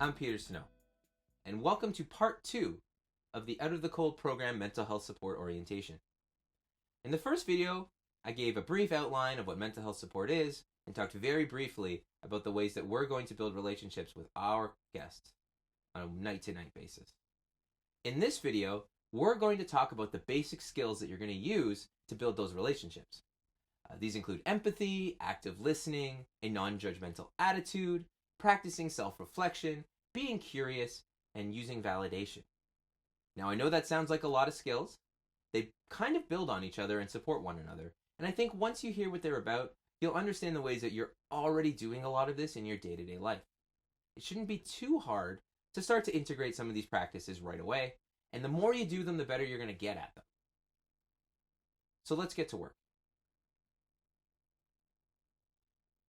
I'm Peter Snow, and welcome to part 2 of the Out of the Cold program Mental Health Support Orientation. In the first video, I gave a brief outline of what mental health support is and talked very briefly about the ways that we're going to build relationships with our guests on a night-to-night basis. In this video, we're going to talk about the basic skills that you're going to use to build those relationships. These include empathy, active listening, a non-judgmental attitude, practicing self-reflection, being curious, and using validation. Now, I know that sounds like a lot of skills. They kind of build on each other and support one another. And I think once you hear what they're about, you'll understand the ways that you're already doing a lot of this in your day-to-day life. It shouldn't be too hard to start to integrate some of these practices right away. And the more you do them, the better you're going to get at them. So let's get to work.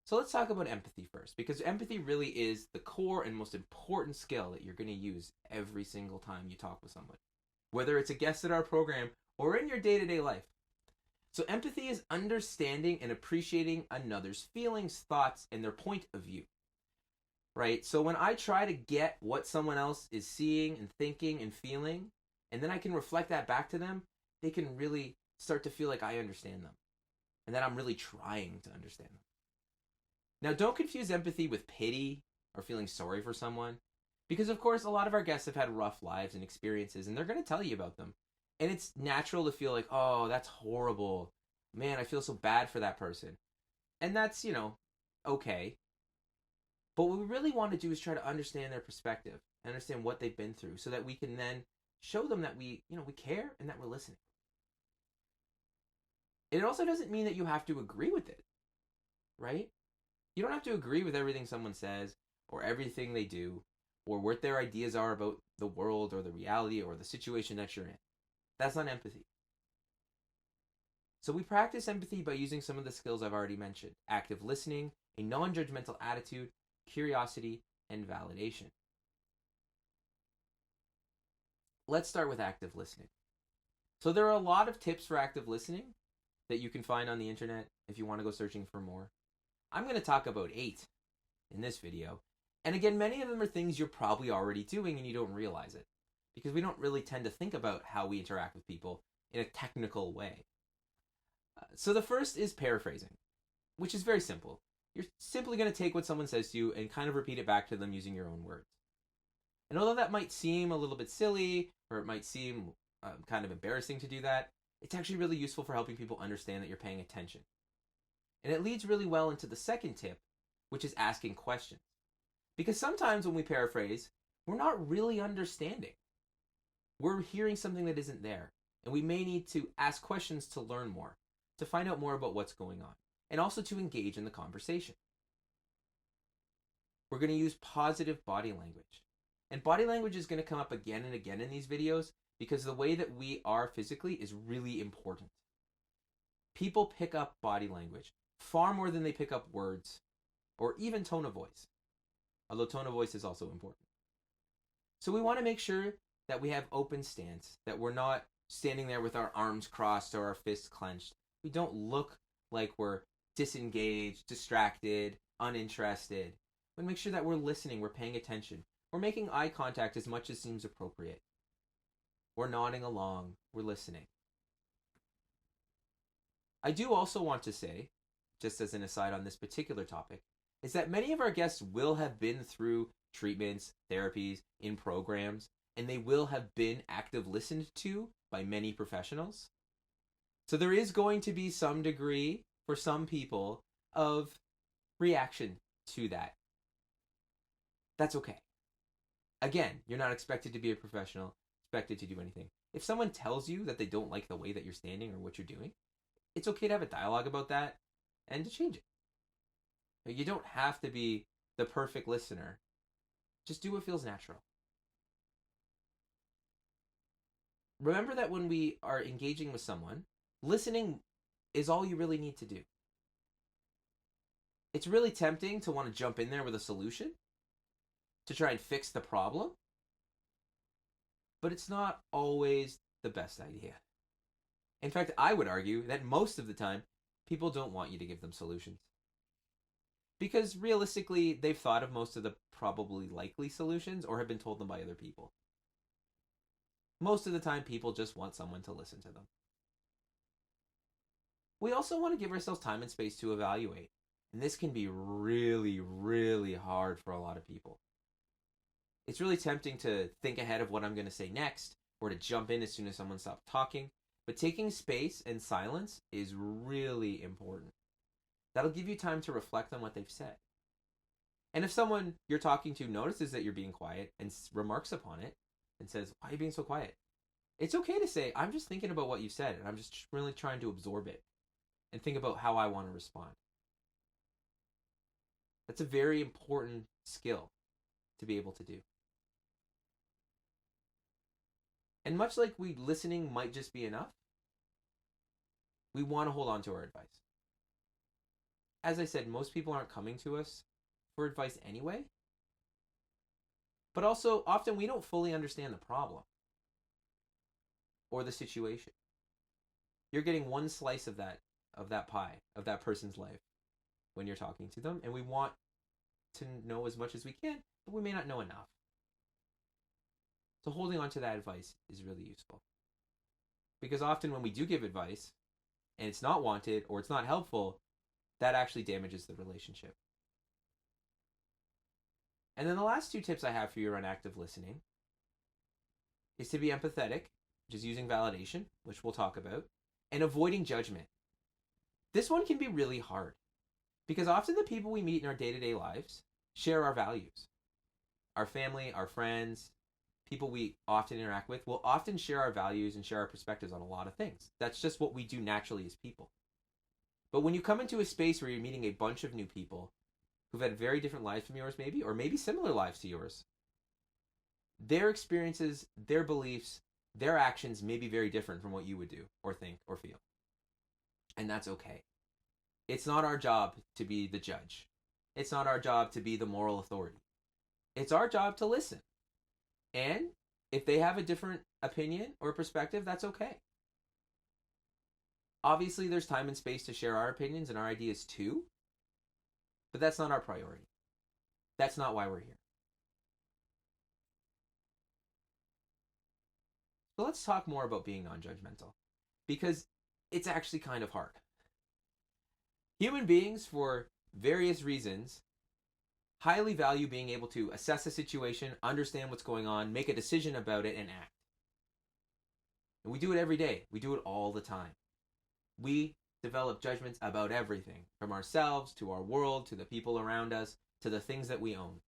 So let's talk about empathy first, because empathy really is the core and most important skill that you're going to use every single time you talk with someone, whether it's a guest at our program or in your day-to-day life. So empathy is understanding and appreciating another's feelings, thoughts, and their point of view, right? So when I try to get what someone else is seeing and thinking and feeling, and then I can reflect that back to them, they can really start to feel like I understand them and that I'm really trying to understand them. Now, don't confuse empathy with pity or feeling sorry for someone, because of course a lot of our guests have had rough lives and experiences, and they're going to tell you about them. And it's natural to feel like, oh, that's horrible. Man, I feel so bad for that person. And that's, okay. But what we really want to do is try to understand their perspective, understand what they've been through, so that we can then show them that we care and that we're listening. And it also doesn't mean that you have to agree with it, right? You don't have to agree with everything someone says or everything they do or what their ideas are about the world or the reality or the situation that you're in. That's not empathy. So we practice empathy by using some of the skills I've already mentioned: active listening, a non-judgmental attitude, curiosity, and validation. Let's start with active listening. So there are a lot of tips for active listening that you can find on the internet if you want to go searching for more. I'm going to talk about 8 in this video. And again, many of them are things you're probably already doing and you don't realize it, because we don't really tend to think about how we interact with people in a technical way. So the first is paraphrasing, which is very simple. You're simply going to take what someone says to you and kind of repeat it back to them using your own words. And although that might seem a little bit silly, or it might seem kind of embarrassing to do that, it's actually really useful for helping people understand that you're paying attention. And it leads really well into the second tip, which is asking questions. Because sometimes when we paraphrase, we're not really understanding. We're hearing something that isn't there. And we may need to ask questions to learn more, to find out more about what's going on, and also to engage in the conversation. We're going to use positive body language. And body language is going to come up again and again in these videos because the way that we are physically is really important. People pick up body language far more than they pick up words or even tone of voice, although tone of voice is also important. So we want to make sure that we have open stance, that we're not standing there with our arms crossed or our fists clenched. We don't look like we're disengaged, distracted, uninterested. We make sure that we're listening, we're paying attention. We're making eye contact as much as seems appropriate. We're nodding along, we're listening. I do also want to say, just as an aside on this particular topic, is that many of our guests will have been through treatments, therapies, in programs, and they will have been active listened to by many professionals. So there is going to be some degree, for some people, of reaction to that. That's okay. Again, you're not expected to be a professional, expected to do anything. If someone tells you that they don't like the way that you're standing or what you're doing, it's okay to have a dialogue about that and to change it. You don't have to be the perfect listener. Just do what feels natural. Remember that when we are engaging with someone, listening is all you really need to do. It's really tempting to want to jump in there with a solution, to try and fix the problem, but it's not always the best idea. In fact, I would argue that most of the time, people don't want you to give them solutions. because realistically, they've thought of most of the probably likely solutions or have been told them by other people. Most of the time, people just want someone to listen to them. We also want to give ourselves time and space to evaluate. And this can be really, really hard for a lot of people. It's really tempting to think ahead of what I'm going to say next or to jump in as soon as someone stops talking. But taking space and silence is really important. That'll give you time to reflect on what they've said. And if someone you're talking to notices that you're being quiet and remarks upon it and says, "Why are you being so quiet?" It's okay to say, "I'm just thinking about what you said and I'm just really trying to absorb it and think about how I want to respond." That's a very important skill to be able to do. And much like listening might just be enough, we want to hold on to our advice. As I said, most people aren't coming to us for advice anyway. But also, often we don't fully understand the problem or the situation. You're getting one slice of that pie, of that person's life when you're talking to them, and we want to know as much as we can, but we may not know enough. So holding on to that advice is really useful. Because often when we do give advice, and it's not wanted or it's not helpful, that actually damages the relationship. And then the last two tips I have for you around active listening is to be empathetic, which is using validation, which we'll talk about, and avoiding judgment. This one can be really hard because often the people we meet in our day-to-day lives share our values. Our family, our friends, people we often interact with will often share our values and share our perspectives on a lot of things. That's just what we do naturally as people. But when you come into a space where you're meeting a bunch of new people who've had very different lives from yours maybe, or maybe similar lives to yours, their experiences, their beliefs, their actions may be very different from what you would do or think or feel. And that's okay. It's not our job to be the judge. It's not our job to be the moral authority. It's our job to listen. And if they have a different opinion or perspective, that's okay. Obviously, there's time and space to share our opinions and our ideas too, but that's not our priority. That's not why we're here. So let's talk more about being non-judgmental, because it's actually kind of hard. Human beings, for various reasons, highly value being able to assess a situation, understand what's going on, make a decision about it, and act. And we do it every day. We do it all the time. We develop judgments about everything, from ourselves to our world, to the people around us, to the things that we own.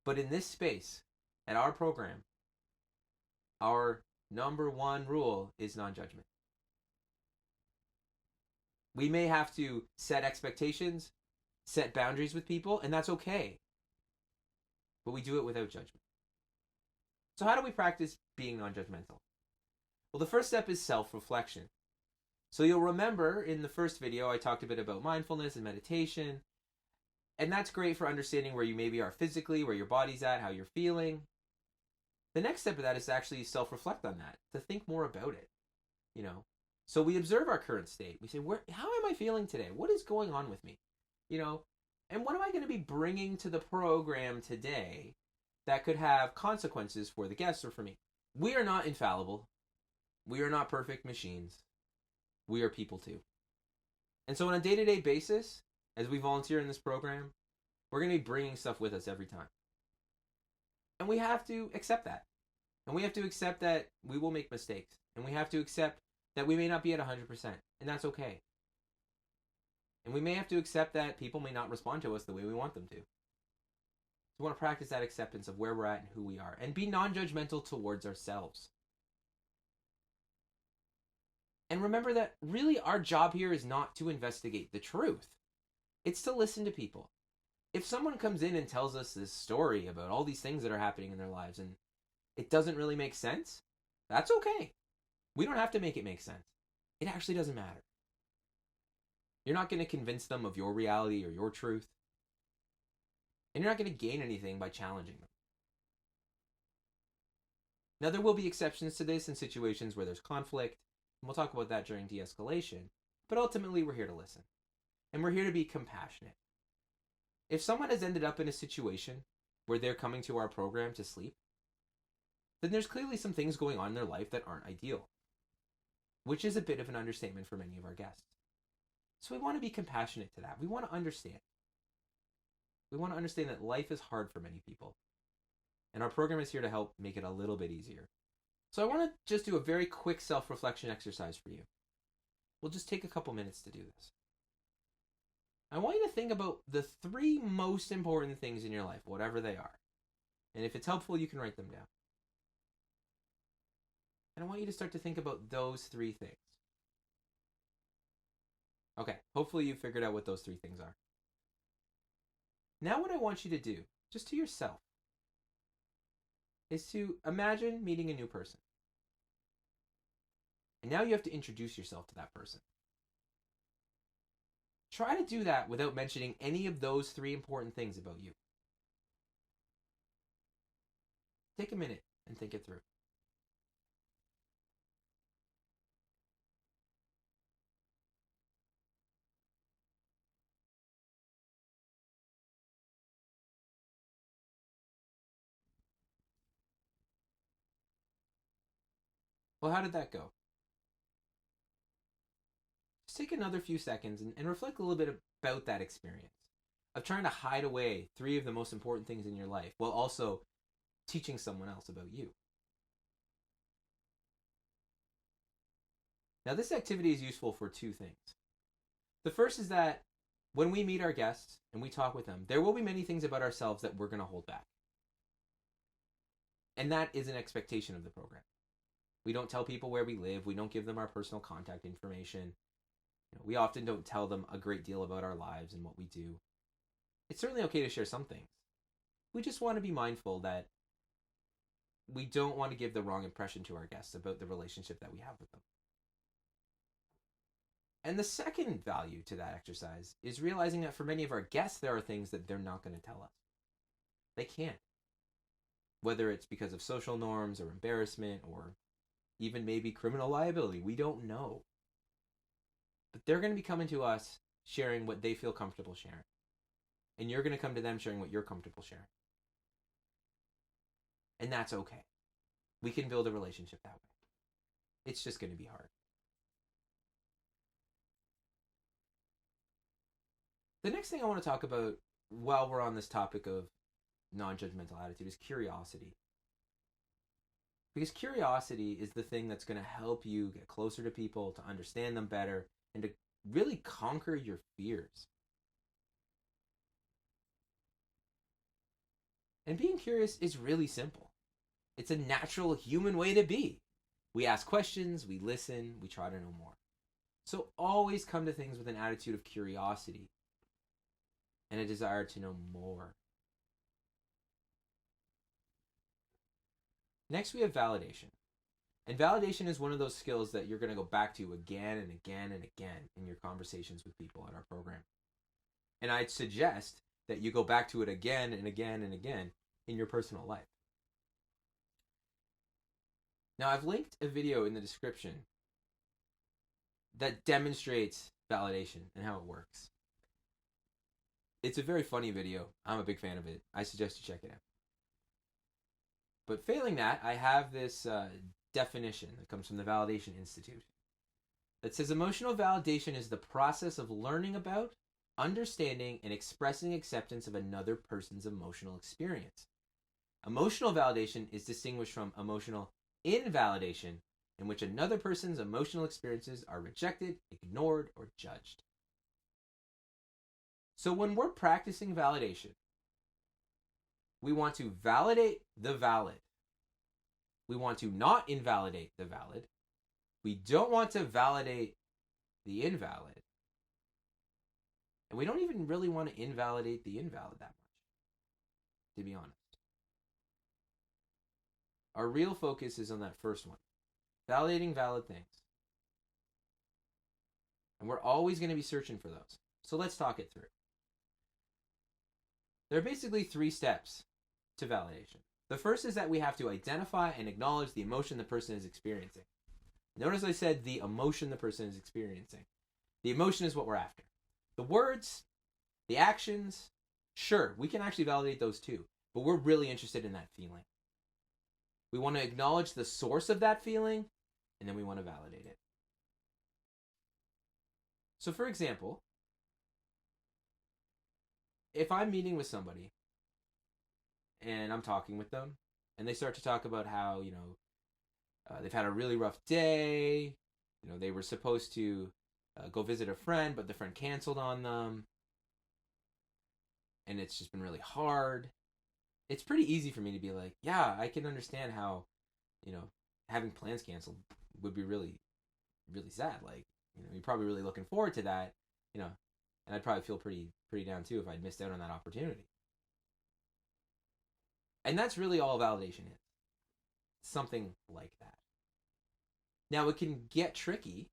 But in this space, at our program, our number one rule is non-judgment. We may have to set expectations, set boundaries with people, and that's okay. But we do it without judgment. So how do we practice being non-judgmental? Well, the first step is self-reflection. So you'll remember in the first video, I talked a bit about mindfulness and meditation. And that's great for understanding where you maybe are physically, where your body's at, how you're feeling. The next step of that is to actually self-reflect on that, to think more about it, So we observe our current state. We say, how am I feeling today? What is going on with me? And what am I going to be bringing to the program today that could have consequences for the guests or for me? We are not infallible. We are not perfect machines. We are people too. And so on a day-to-day basis, as we volunteer in this program, we're going to be bringing stuff with us every time. And we have to accept that. And we have to accept that we will make mistakes. And we have to accept that we may not be at 100%. And that's okay. And we may have to accept that people may not respond to us the way we want them to. So we want to practice that acceptance of where we're at and who we are. And be non-judgmental towards ourselves. And remember that really our job here is not to investigate the truth. It's to listen to people. If someone comes in and tells us this story about all these things that are happening in their lives and it doesn't really make sense, that's okay. We don't have to make it make sense. It actually doesn't matter. You're not going to convince them of your reality or your truth. And you're not going to gain anything by challenging them. Now, there will be exceptions to this in situations where there's conflict. And we'll talk about that during de-escalation. But ultimately, we're here to listen. and we're here to be compassionate. If someone has ended up in a situation where they're coming to our program to sleep, then there's clearly some things going on in their life that aren't ideal, which is a bit of an understatement for many of our guests. So we want to be compassionate to that. We want to understand. We want to understand that life is hard for many people, and our program is here to help make it a little bit easier. So I want to just do a very quick self-reflection exercise for you. We'll just take a couple minutes to do this. I want you to think about the 3 most important things in your life, whatever they are. And if it's helpful, you can write them down. And I want you to start to think about those 3 things. Okay, hopefully you figured out what those 3 things are. Now what I want you to do, just to yourself, is to imagine meeting a new person. And now you have to introduce yourself to that person. Try to do that without mentioning any of those 3 important things about you. Take a minute and think it through. Well, how did that go? Just take another few seconds and reflect a little bit about that experience of trying to hide away 3 of the most important things in your life while also teaching someone else about you. Now, this activity is useful for 2 things. The first is that when we meet our guests and we talk with them, there will be many things about ourselves that we're going to hold back. And that is an expectation of the program. We don't tell people where we live. We don't give them our personal contact information. We often don't tell them a great deal about our lives and what we do. It's certainly okay to share some things. We just want to be mindful that we don't want to give the wrong impression to our guests about the relationship that we have with them. And the second value to that exercise is realizing that for many of our guests, there are things that they're not going to tell us. They can't. Whether it's because of social norms or embarrassment or even maybe criminal liability, we don't know. But they're going to be coming to us sharing what they feel comfortable sharing. And you're going to come to them sharing what you're comfortable sharing. And that's okay. We can build a relationship that way. It's just going to be hard. The next thing I want to talk about while we're on this topic of non-judgmental attitude is curiosity. Because curiosity is the thing that's going to help you get closer to people, to understand them better, and to really conquer your fears. And being curious is really simple. It's a natural human way to be. We ask questions, we listen, we try to know more. So always come to things with an attitude of curiosity and a desire to know more. Next, we have validation. And validation is one of those skills that you're going to go back to again and again and again in your conversations with people in our program. And I'd suggest that you go back to it again and again and again in your personal life. Now, I've linked a video in the description that demonstrates validation and how it works. It's a very funny video. I'm a big fan of it. I suggest you check it out. But failing that, I have this definition that comes from the Validation Institute that says emotional validation is the process of learning about, understanding, and expressing acceptance of another person's emotional experience. Emotional validation is distinguished from emotional invalidation, in which another person's emotional experiences are rejected, ignored, or judged. So when we're practicing validation, we want to validate the valid. We want to not invalidate the valid. We don't want to validate the invalid. And we don't even really want to invalidate the invalid that much, to be honest. Our real focus is on that first one, validating valid things. And we're always going to be searching for those. So let's talk it through. There are basically 3 steps to validation. The first is that we have to identify and acknowledge the emotion the person is experiencing. Notice I said the emotion the person is experiencing. The emotion is what we're after. The words, the actions, sure, we can actually validate those too, but we're really interested in that feeling. We want to acknowledge the source of that feeling, and then we want to validate it. So for example, if I'm meeting with somebody and I'm talking with them and they start to talk about how, they've had a really rough day, they were supposed to go visit a friend, but the friend canceled on them, and it's just been really hard. It's pretty easy for me to be like, yeah, I can understand how, having plans canceled would be really, really sad. Like, you're probably really looking forward to that, and I'd probably feel pretty down too if I'd missed out on that opportunity. And that's really all validation is. Something like that. Now, it can get tricky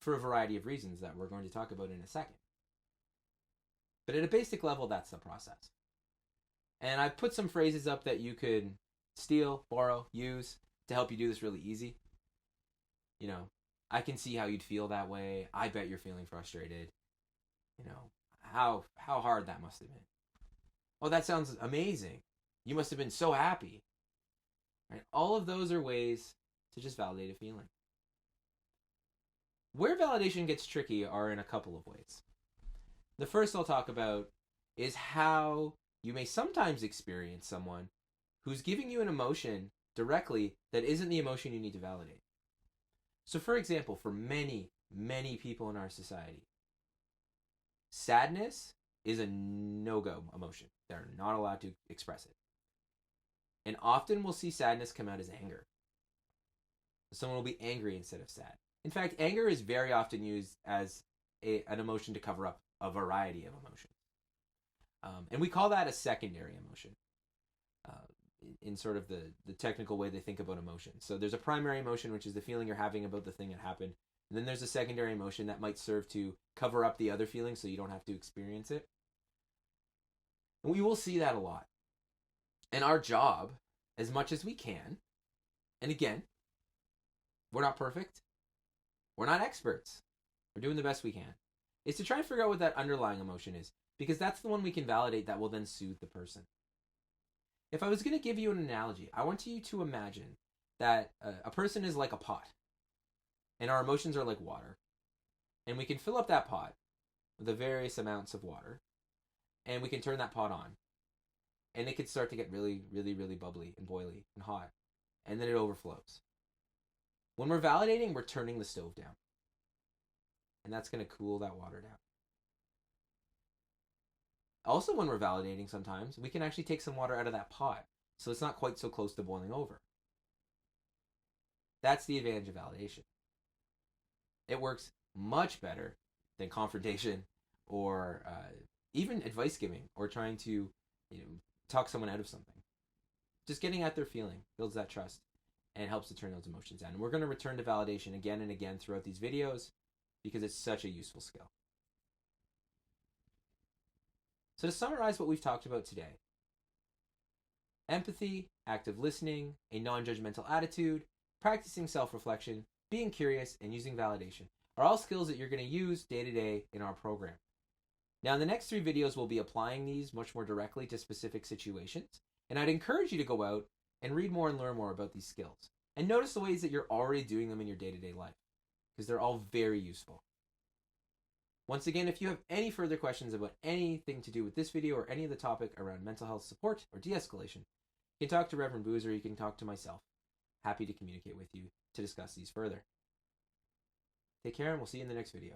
for a variety of reasons that we're going to talk about in a second. But at a basic level, that's the process. And I've put some phrases up that you could steal, borrow, use to help you do this really easy. I can see how you'd feel that way. I bet you're feeling frustrated. How hard that must have been. Oh, that sounds amazing. You must have been so happy. Right? All of those are ways to just validate a feeling. Where validation gets tricky are in a couple of ways. The first I'll talk about is how you may sometimes experience someone who's giving you an emotion directly that isn't the emotion you need to validate. So for example, for many, many people in our society, sadness is a no-go emotion. They're not allowed to express it. And often we'll see sadness come out as anger. Someone will be angry instead of sad. In fact, anger is very often used as an emotion to cover up a variety of emotions. And we call that a secondary emotion in sort of the technical way they think about emotions. So there's a primary emotion, which is the feeling you're having about the thing that happened. And then there's a secondary emotion that might serve to cover up the other feelings so you don't have to experience it. And we will see that a lot. And our job, as much as we can, and again, we're not perfect. We're not experts. We're doing the best we can. Is to try and figure out what that underlying emotion is. Because that's the one we can validate that will then soothe the person. If I was going to give you an analogy, I want you to imagine that a person is like a pot. And our emotions are like water. And we can fill up that pot with the various amounts of water. And we can turn that pot on. And it could start to get really, really, really bubbly and boily and hot. And then it overflows. When we're validating, we're turning the stove down. And that's going to cool that water down. Also, when we're validating sometimes, we can actually take some water out of that pot. So it's not quite so close to boiling over. That's the advantage of validation. It works much better than confrontation or even advice giving or trying to talk someone out of something. Just getting at their feeling builds that trust and helps to turn those emotions down. And we're going to return to validation again and again throughout these videos because it's such a useful skill. So to summarize what we've talked about today, empathy, active listening, a non-judgmental attitude, practicing self-reflection, being curious, and using validation are all skills that you're going to use day to day in our program. Now, in the next 3 videos, we'll be applying these much more directly to specific situations, and I'd encourage you to go out and read more and learn more about these skills. And notice the ways that you're already doing them in your day-to-day life, because they're all very useful. Once again, if you have any further questions about anything to do with this video or any of the topic around mental health support or de-escalation, you can talk to Reverend Booz or you can talk to myself. Happy to communicate with you to discuss these further. Take care and we'll see you in the next video.